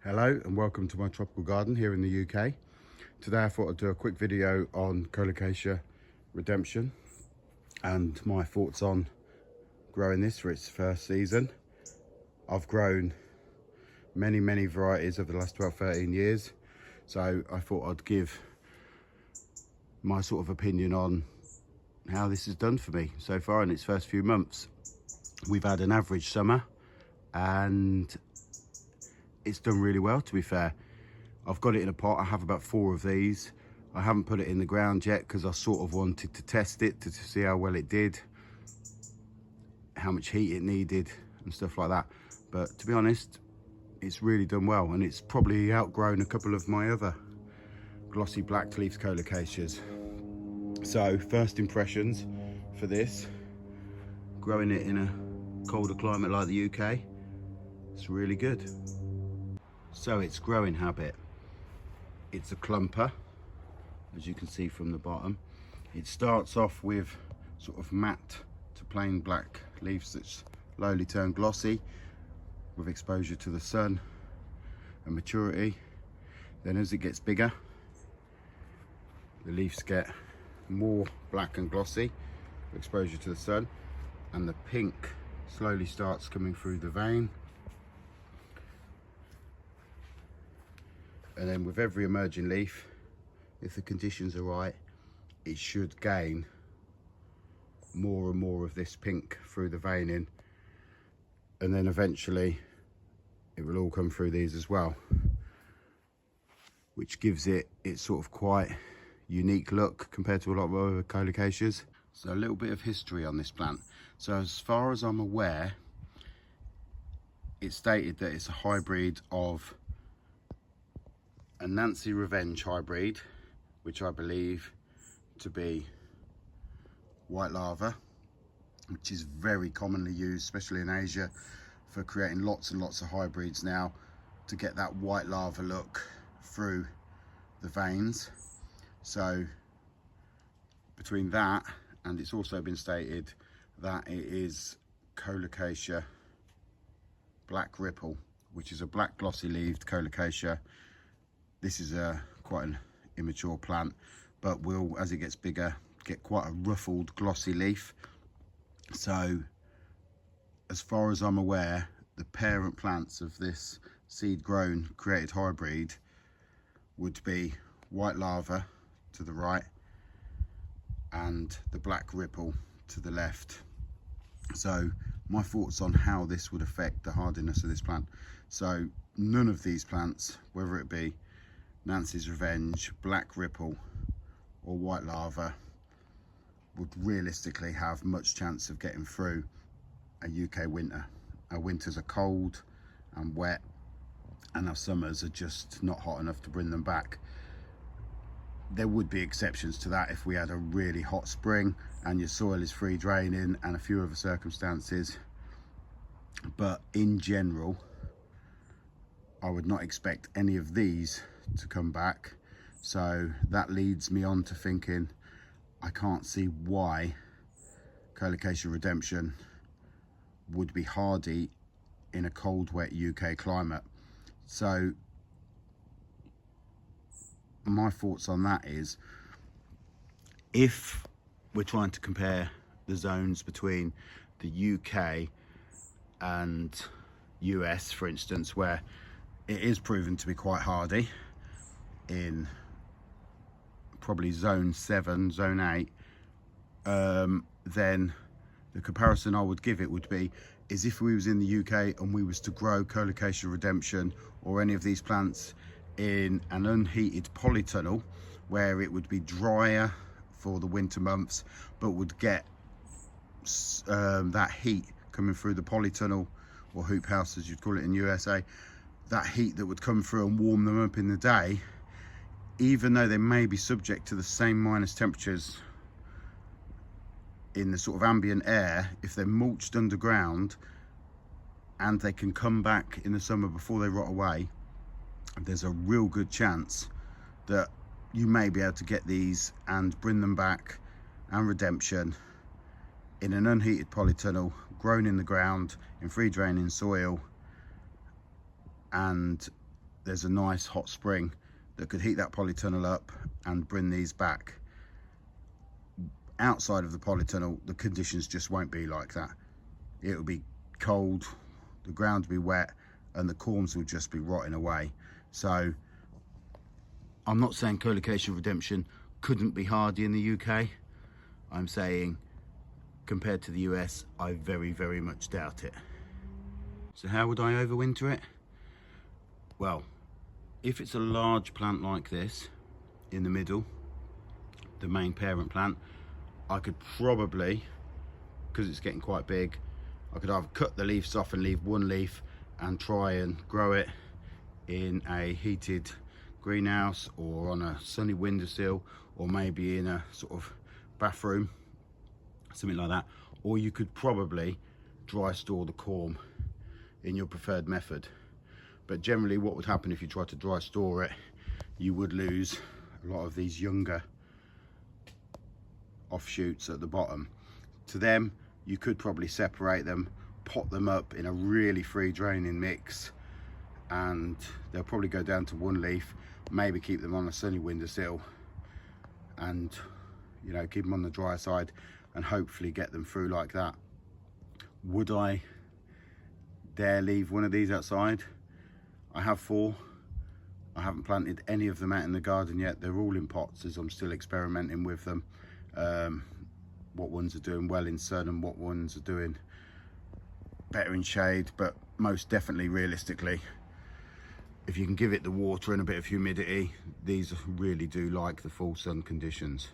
Hello and welcome to my tropical garden here in the UK. Today I thought I'd do a quick video on Colocasia redemption and my thoughts on growing this for its first season. I've grown many varieties over the last 12-13 years, so I thought I'd give my sort of opinion on how this has done for me so far in its first few months. We've had an average summer and it's done really well, to be fair. I've got it in a pot. I have about 4 of these. I haven't put it in the ground yet because I sort of wanted to test it to see how well it did, how much heat it needed and stuff like that. But to be honest, it's really done well, and it's probably outgrown a couple of my other glossy black leaf colocasias. So first impressions for this, growing it in a colder climate like the UK, it's really good. So its growing habit, it's a clumper, as you can see from the bottom. It starts off with sort of matte to plain black leaves that slowly turn glossy with exposure to the sun and maturity. Then as it gets bigger, the leaves get more black and glossy with exposure to the sun, and the pink slowly starts coming through the vein. And then with every emerging leaf, if the conditions are right, it should gain more and more of this pink through the veining, and then eventually it will all come through these as well, which gives it its sort of quite unique look compared to a lot of other colocasias. So a little bit of history on this plant. So as far as I'm aware, it's stated that it's a hybrid of a Nancy Revenge hybrid, which I believe to be white lava, which is very commonly used, especially in Asia, for creating lots and lots of hybrids now to get that white lava look through the veins. So between that, and it's also been stated that it is Colocasia Black Ripple, which is a black glossy leaved colocasia. This is quite an immature plant, but will, as it gets bigger, get quite a ruffled glossy leaf. So as far as I'm aware, the parent plants of this seed grown created hybrid would be white lava to the right and the black ripple to the left. So my thoughts on how this would affect the hardiness of this plant. So none of these plants, whether it be Nancy's Revenge, Black Ripple or White Lava, would realistically have much chance of getting through a UK winter. Our winters are cold and wet, and our summers are just not hot enough to bring them back. There would be exceptions to that if we had a really hot spring and your soil is free draining and a few other circumstances, but in general I would not expect any of these to come back. So that leads me on to thinking I can't see why Colocasia redemption would be hardy in a cold wet UK climate. So my thoughts on that is, if we're trying to compare the zones between the UK and US, for instance, where it is proven to be quite hardy in probably zone 7, zone 8, then the comparison I would give it would be is if we was in the UK and we was to grow Colocasia redemption or any of these plants in an unheated polytunnel, where it would be drier for the winter months but would get that heat coming through the polytunnel, or hoop house as you'd call it in USA, that heat that would come through and warm them up in the day, even though they may be subject to the same minus temperatures in the sort of ambient air, if they're mulched underground and they can come back in the summer before they rot away, there's a real good chance that you may be able to get these and bring them back and redemption in an unheated polytunnel, grown in the ground in free draining soil, and there's a nice hot spring that could heat that polytunnel up and bring these back. Outside of the polytunnel, the conditions just won't be like that. It'll be cold, the ground will be wet, and the corms will just be rotting away. So I'm not saying colocation redemption couldn't be hardy in the UK. I'm saying compared to the US, I very, very much doubt it. So how would I overwinter it? Well, if it's a large plant like this in the middle, the main parent plant, I could probably, because it's getting quite big, I could either cut the leaves off and leave one leaf and try and grow it in a heated greenhouse or on a sunny windowsill, or maybe in a sort of bathroom, something like that. Or you could probably dry store the corm in your preferred method. But generally what would happen if you tried to dry store it, you would lose a lot of these younger offshoots at the bottom. To them, you could probably separate them, pot them up in a really free draining mix, and they'll probably go down to one leaf, maybe keep them on a sunny windowsill, and you know, keep them on the dry side and hopefully get them through like that. Would I dare leave one of these outside? I have 4. I haven't planted any of them out in the garden yet. They're all in pots as I'm still experimenting with them. What ones are doing well in sun and what ones are doing better in shade, but most definitely, realistically, if you can give it the water and a bit of humidity, these really do like the full sun conditions.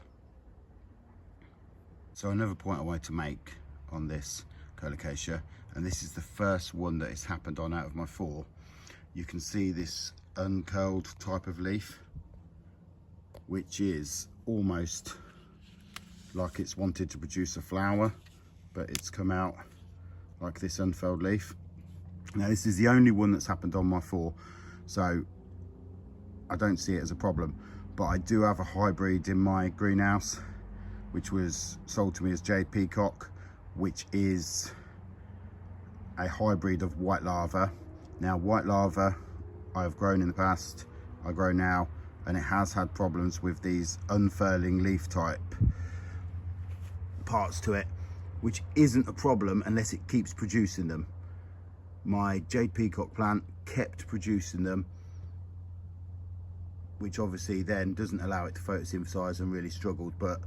So another point I wanted to make on this Colocasia, and this is the first one that has happened on out of my 4, you can see this uncurled type of leaf, which is almost like it's wanted to produce a flower, but it's come out like this unfurled leaf. Now this is the only one that's happened on my 4, so I don't see it as a problem. But I do have a hybrid in my greenhouse, which was sold to me as Jade Peacock, which is a hybrid of white lava. Now white lava I have grown in the past, I grow now, and it has had problems with these unfurling leaf type parts to it, which isn't a problem unless it keeps producing them. My Jade Peacock plant kept producing them, which obviously then doesn't allow it to photosynthesize and really struggled, but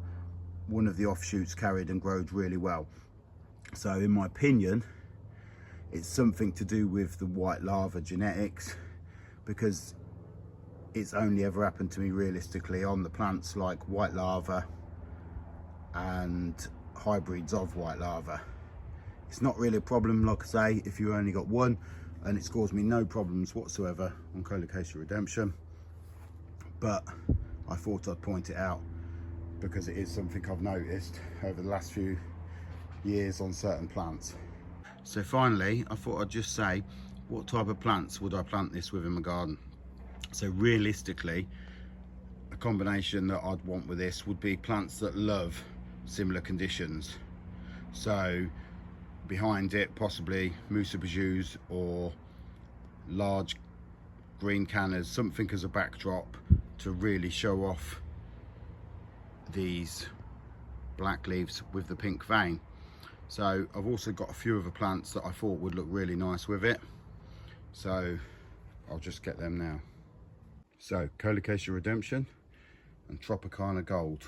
one of the offshoots carried and growed really well. So in my opinion, it's something to do with the white lava genetics, because it's only ever happened to me realistically on the plants like white lava and hybrids of white lava. It's not really a problem, like I say, if you only got one, and it's caused me no problems whatsoever on Colocasia redemption. But I thought I'd point it out because it is something I've noticed over the last few years on certain plants. So finally, I thought I'd just say, what type of plants would I plant this with in my garden? So realistically, a combination that I'd want with this would be plants that love similar conditions. So behind it, possibly Musa bijous or large green cannas, something as a backdrop to really show off these black leaves with the pink vein. So I've also got a few other plants that I thought would look really nice with it, so I'll just get them now. So Colocasia redemption and Tropicana gold,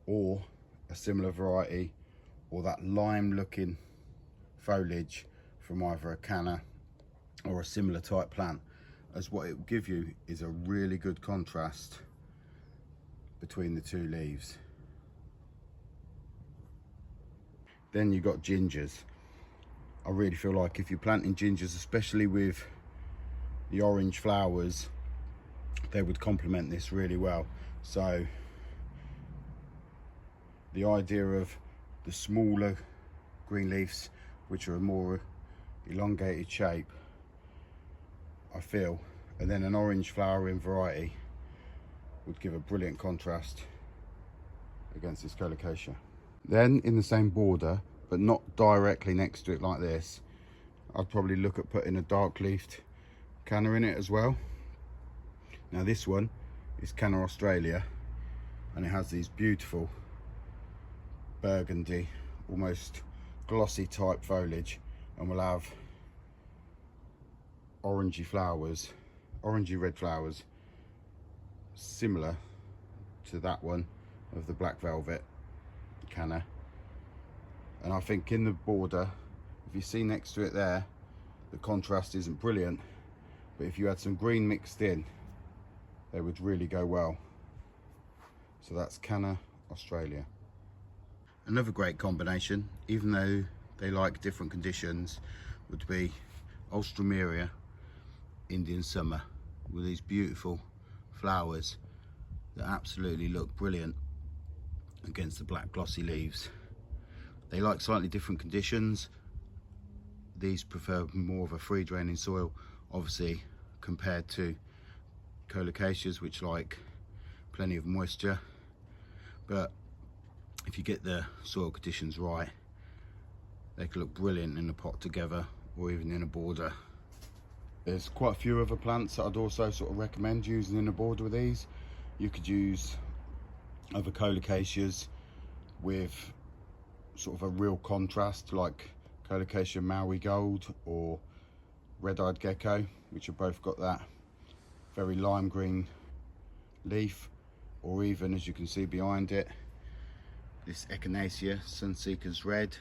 or a similar variety, or that lime looking foliage from either a canna or a similar type plant, as what it will give you is a really good contrast between the two leaves. Then you've got gingers. I really feel like if you're planting gingers, especially with the orange flowers, they would complement this really well. So the idea of the smaller green leaves, which are a more elongated shape, I feel, and then an orange flowering variety would give a brilliant contrast against this Colocasia. Then in the same border, but not directly next to it like this, I'd probably look at putting a dark leafed Canna in it as well. Now this one is Canna Australia, and it has these beautiful burgundy, almost glossy type foliage, and will have orangey flowers, orangey red flowers, similar to that one of the black velvet Canna. And I think in the border, if you see next to it there, the contrast isn't brilliant, but if you had some green mixed in, they would really go well. So that's Canna Australia. Another great combination, even though they like different conditions, would be Ultramaria Indian Summer, with these beautiful flowers that absolutely look brilliant against the black glossy leaves. They like slightly different conditions. These prefer more of a free draining soil, obviously, compared to colocasias, which like plenty of moisture. But if you get the soil conditions right, they can look brilliant in a pot together, or even in a border. There's quite a few other plants that I'd also sort of recommend using in a border with these. You could use other colocasias with sort of a real contrast, like Colocasia Maui Gold or Red-Eyed Gecko, which have both got that very lime green leaf, or even, as you can see behind it, this Echinacea Sunseeker's Red.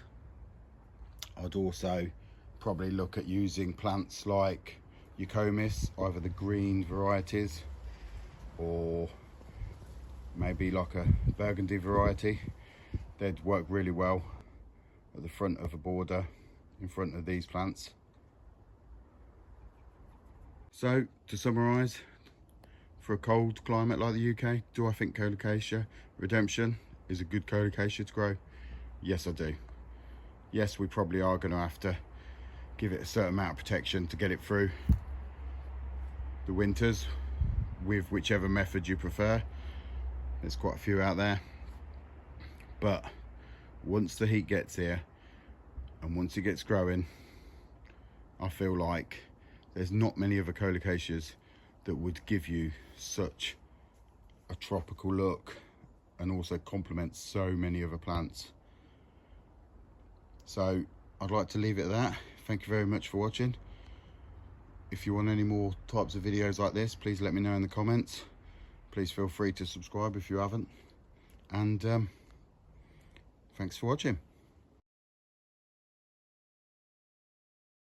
I'd also probably look at using plants like Eucomis, either the green varieties or maybe like a burgundy variety. They'd work really well at the front of a border in front of these plants. So to summarise, for a cold climate like the UK, do I think Colocasia Redemption is a good colocasia to grow? Yes, I do. Yes, we probably are going to have to give it a certain amount of protection to get it through the winters with whichever method you prefer. There's quite a few out there, but once the heat gets here and once it gets growing, I feel like there's not many other colocasias that would give you such a tropical look and also complement so many other plants. So I'd like to leave it at that. Thank you very much for watching. If you want any more types of videos like this, please let me know in the comments. Please feel free to subscribe if you haven't, and thanks for watching.